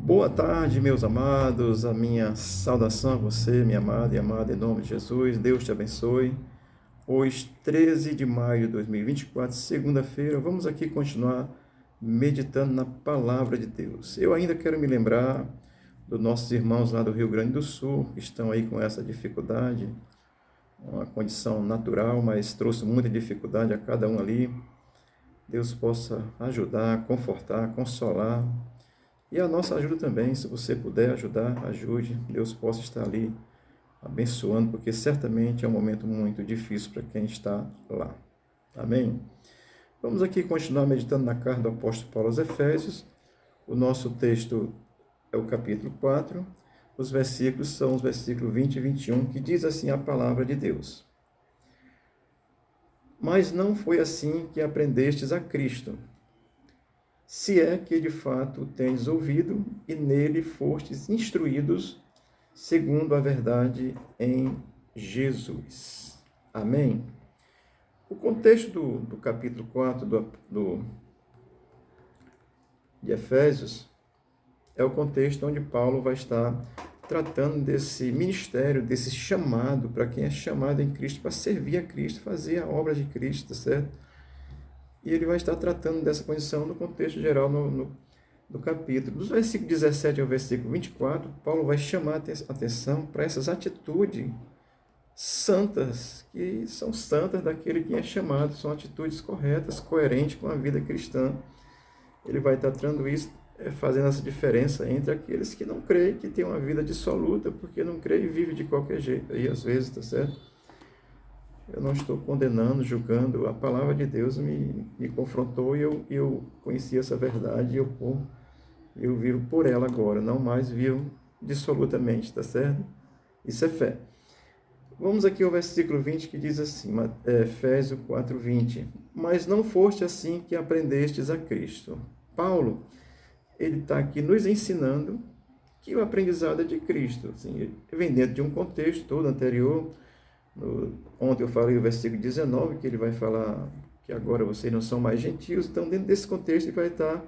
Boa tarde, meus amados. A minha saudação a você, minha amada e amada, em nome de Jesus. Deus te abençoe. Hoje, 13 de maio de 2024, segunda-feira, vamos aqui continuar meditando na palavra de Deus. Eu ainda quero me lembrar dos nossos irmãos lá do Rio Grande do Sul, que estão aí com essa dificuldade, uma condição natural, mas trouxe muita dificuldade a cada um ali. Deus possa ajudar, confortar, consolar. E a nossa ajuda também, se você puder ajudar, ajude. Deus possa estar ali abençoando, porque certamente é um momento muito difícil para quem está lá. Amém? Vamos aqui continuar meditando na carta do apóstolo Paulo aos Efésios. O nosso texto é o capítulo 4. Os versículos são os versículos 20 e 21, que diz assim a palavra de Deus. Mas não foi assim que aprendestes a Cristo, se é que de fato tendes ouvido e nele fostes instruídos segundo a verdade em Jesus. Amém? O contexto do capítulo 4 de Efésios é o contexto onde Paulo vai estar tratando desse ministério, desse chamado para quem é chamado em Cristo, para servir a Cristo, fazer a obra de Cristo, tá certo? E ele vai estar tratando dessa condição no contexto geral do capítulo. Dos versículos 17 ao versículo 24, Paulo vai chamar a atenção para essas atitudes santas, que são santas daquele que é chamado, são atitudes corretas, coerentes com a vida cristã. Ele vai estar tratando isso, fazendo essa diferença entre aqueles que não creem, que têm uma vida dissoluta, porque não creem e vivem de qualquer jeito, aí às vezes, tá certo? Eu não estou condenando, julgando. A palavra de Deus me confrontou e eu conheci essa verdade e eu vivo por ela agora, não mais vivo dissolutamente, tá certo? Isso é fé. Vamos aqui ao versículo 20 que diz assim, Efésios 4:20. Mas não foste assim que aprendestes a Cristo. Paulo, ele está aqui nos ensinando que o aprendizado é de Cristo. Assim, vem dentro de um contexto todo anterior. Ontem eu falei o versículo 19, que ele vai falar que agora vocês não são mais gentios. Então, dentro desse contexto, ele vai estar,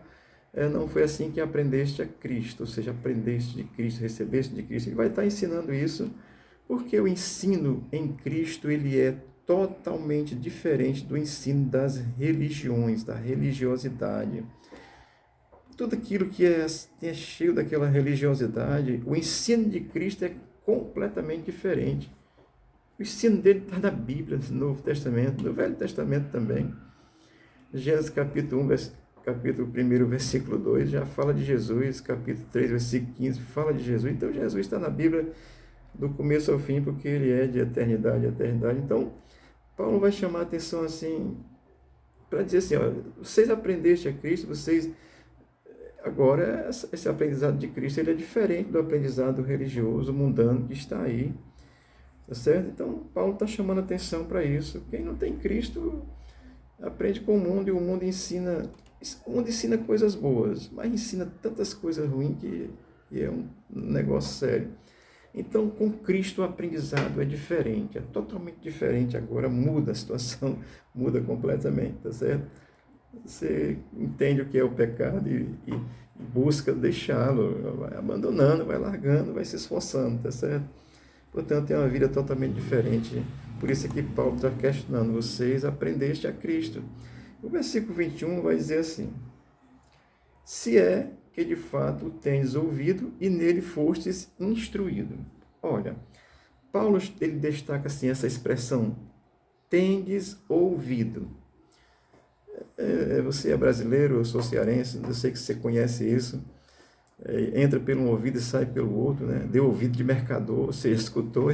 não foi assim que aprendeste a Cristo, ou seja, aprendeste de Cristo, recebeste de Cristo. Ele vai estar ensinando isso, porque o ensino em Cristo, ele é totalmente diferente do ensino das religiões, da religiosidade. Tudo aquilo que é cheio daquela religiosidade, o ensino de Cristo é completamente diferente. O ensino dele está na Bíblia, no Novo Testamento, no Velho Testamento também. Gênesis capítulo 1, capítulo 1, versículo 2, já fala de Jesus. Capítulo 3, versículo 15, fala de Jesus. Então, Jesus está na Bíblia do começo ao fim, porque ele é de eternidade a eternidade. Então, Paulo vai chamar a atenção assim, para dizer assim, ó, vocês aprendeste a Cristo, vocês... Agora, esse aprendizado de Cristo, ele é diferente do aprendizado religioso, mundano, que está aí. Tá certo? Então, Paulo está chamando atenção para isso. Quem não tem Cristo aprende com o mundo, e o mundo ensina coisas boas, mas ensina tantas coisas ruins que é um negócio sério. Então, com Cristo o aprendizado é diferente, é totalmente diferente. Agora muda a situação, muda completamente, tá certo? Você entende o que é o pecado e busca deixá-lo, vai abandonando, vai largando, vai se esforçando, tá certo? Portanto, é uma vida totalmente diferente. Por isso que Paulo está questionando, vocês aprendeste a Cristo. O versículo 21 vai dizer assim, se é que de fato tens ouvido e nele fostes instruído. Olha, Paulo ele destaca assim essa expressão, tendes ouvido. Você é brasileiro, eu sou cearense, eu sei que você conhece isso. Entra pelo um ouvido e sai pelo outro, né? Deu ouvido de mercador, você escutou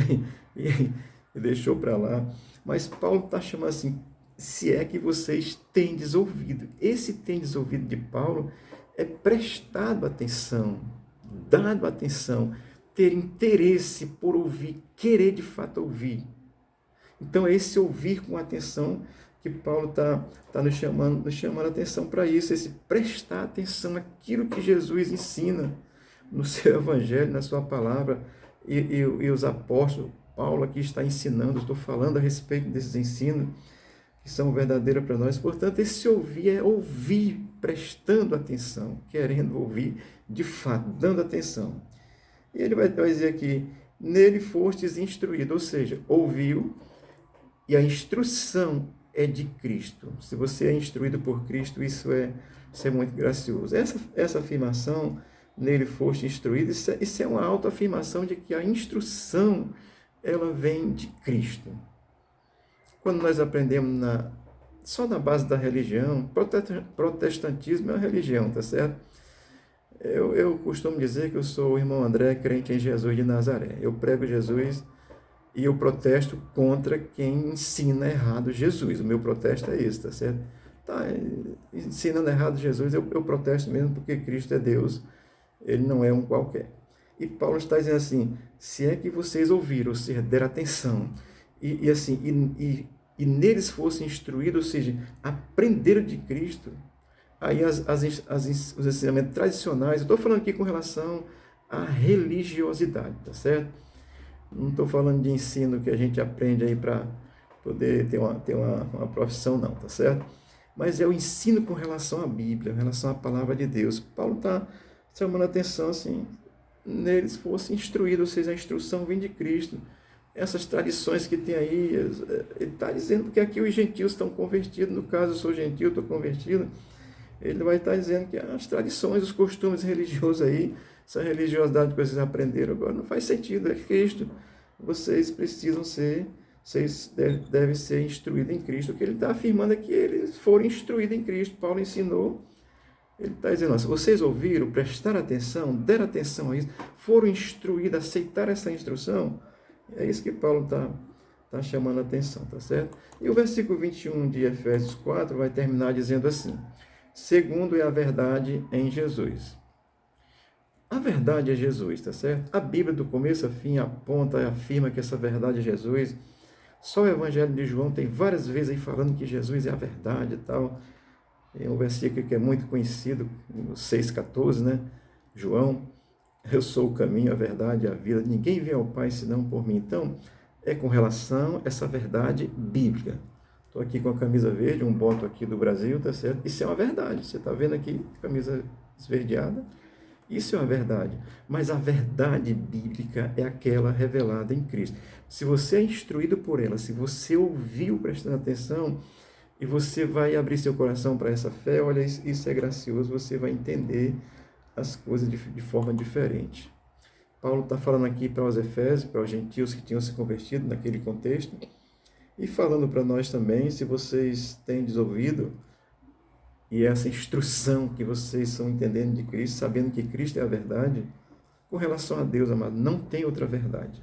e deixou para lá. Mas Paulo está chamando assim, se é que vocês tendes ouvido. Esse tendes ouvido de Paulo é prestado atenção, dado atenção, ter interesse por ouvir, querer de fato ouvir. Então é esse ouvir com atenção que Paulo está nos chamando a atenção para isso, esse prestar atenção naquilo que Jesus ensina no seu evangelho, na sua palavra, e os apóstolos, Paulo aqui está ensinando, estou falando a respeito desses ensinos, que são verdadeiras para nós. Portanto, esse ouvir é ouvir, prestando atenção, querendo ouvir de fato, dando atenção. E ele vai dizer aqui, nele fostes instruído, ou seja, ouviu, e a instrução é de Cristo. Se você é instruído por Cristo, isso é muito gracioso. Essa afirmação, nele foste instruído, isso é uma autoafirmação de que a instrução, ela vem de Cristo. Quando nós aprendemos só na base da religião, protestantismo é uma religião, tá certo? Eu costumo dizer que eu sou o irmão André, crente em Jesus de Nazaré. Eu prego Jesus e eu protesto contra quem ensina errado Jesus. O meu protesto é esse, tá certo? Tá ensinando errado Jesus, eu protesto mesmo, porque Cristo é Deus, ele não é um qualquer. E Paulo está dizendo assim, se é que vocês ouviram, ou seja, deram atenção, e neles fossem instruídos, ou seja, aprenderam de Cristo, aí os ensinamentos tradicionais, eu estou falando aqui com relação à religiosidade, tá certo? Não estou falando de ensino que a gente aprende aí para poder ter uma profissão, não, tá certo? Mas é o ensino com relação à Bíblia, com relação à palavra de Deus. Paulo está chamando a atenção, assim, neles fosse instruído, ou seja, a instrução vem de Cristo. Essas tradições que tem aí, ele está dizendo que aqui os gentios estão convertidos, no caso eu sou gentio, estou convertido, ele vai estar dizendo que as tradições, os costumes religiosos aí, essa religiosidade que vocês aprenderam agora, não faz sentido, é Cristo. Vocês precisam vocês devem ser instruídos em Cristo. O que ele está afirmando é que eles foram instruídos em Cristo. Paulo ensinou, ele está dizendo, se vocês ouviram, prestaram atenção, deram atenção a isso, foram instruídos, aceitaram essa instrução, é isso que Paulo está chamando a atenção, tá certo? E o versículo 21 de Efésios 4 vai terminar dizendo assim, segundo é a verdade em Jesus. A verdade é Jesus, tá certo? A Bíblia, do começo a fim, aponta e afirma que essa verdade é Jesus. Só o Evangelho de João tem várias vezes aí falando que Jesus é a verdade e tal. Tem um versículo que é muito conhecido, no 6,14, né? João, eu sou o caminho, a verdade e a vida. Ninguém vem ao Pai senão por mim. Então, é com relação a essa verdade bíblica. Estou aqui com a camisa verde, um boto aqui do Brasil, tá certo? Isso é uma verdade. Você está vendo aqui, camisa esverdeada. Isso é uma verdade, mas a verdade bíblica é aquela revelada em Cristo. Se você é instruído por ela, se você ouviu prestando atenção, e você vai abrir seu coração para essa fé, olha, isso é gracioso, você vai entender as coisas de forma diferente. Paulo está falando aqui para os Efésios, para os gentios que tinham se convertido naquele contexto, e falando para nós também, se vocês têm desouvido, e essa instrução que vocês estão entendendo de Cristo, sabendo que Cristo é a verdade, com relação a Deus, amado, não tem outra verdade.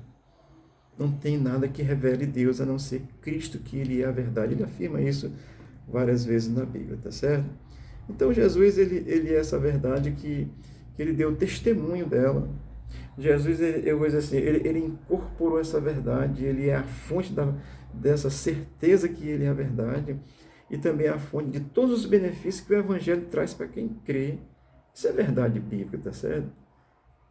Não tem nada que revele Deus a não ser Cristo, que Ele é a verdade. Ele afirma isso várias vezes na Bíblia, tá certo? Então Jesus, ele é essa verdade que Ele deu testemunho dela. Jesus, eu vou dizer assim, ele incorporou essa verdade, Ele é a fonte dessa certeza que Ele é a verdade, e também a fonte de todos os benefícios que o Evangelho traz para quem crê. Isso é verdade bíblica, tá certo?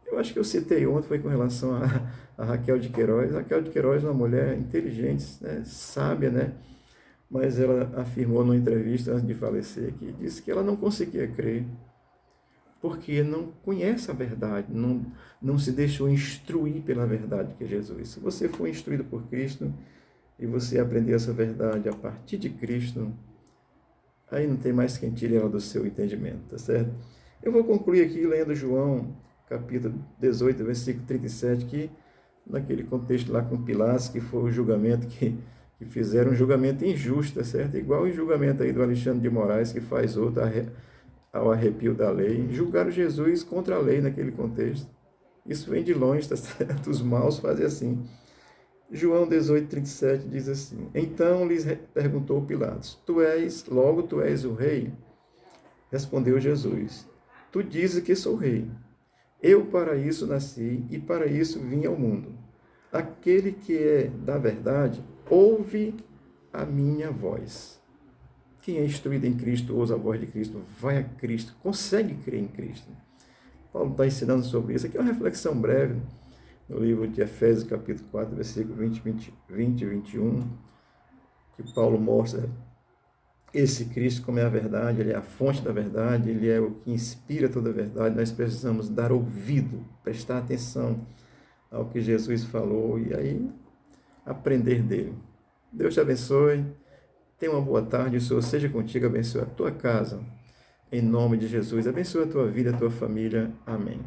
Eu acho que eu citei ontem, foi com relação a Raquel de Queiroz. Raquel de Queiroz é uma mulher inteligente, né, sábia, né? Mas ela afirmou numa entrevista antes de falecer, que disse que ela não conseguia crer, porque não conhece a verdade, não se deixou instruir pela verdade que é Jesus. Se você for instruído por Cristo, e você aprender essa verdade a partir de Cristo, aí não tem mais quem tire ela do seu entendimento, tá certo? Eu vou concluir aqui lendo João, capítulo 18, versículo 37, que naquele contexto lá com Pilatos, que foi o julgamento que fizeram, um julgamento injusto, tá certo? Igual o julgamento aí do Alexandre de Moraes, que faz outro ao arrepio da lei. Julgaram Jesus contra a lei naquele contexto. Isso vem de longe, tá certo? Os maus fazem assim. João 18, 37 diz assim, então lhes perguntou Pilatos, logo tu és o rei? Respondeu Jesus, tu dizes que sou rei. Eu para isso nasci e para isso vim ao mundo. Aquele que é da verdade, ouve a minha voz. Quem é instruído em Cristo, ouve a voz de Cristo, vai a Cristo, consegue crer em Cristo. Paulo está ensinando sobre isso. Aqui é uma reflexão breve, no livro de Efésios, capítulo 4, versículo 20 e 21, que Paulo mostra Esse Cristo, como é a verdade, ele é a fonte da verdade, ele é o que inspira toda a verdade. Nós precisamos dar ouvido, prestar atenção ao que Jesus falou e aí aprender dele. Deus te abençoe. Tenha uma boa tarde. O Senhor seja contigo, abençoe a tua casa. Em nome de Jesus, abençoe a tua vida, a tua família. Amém.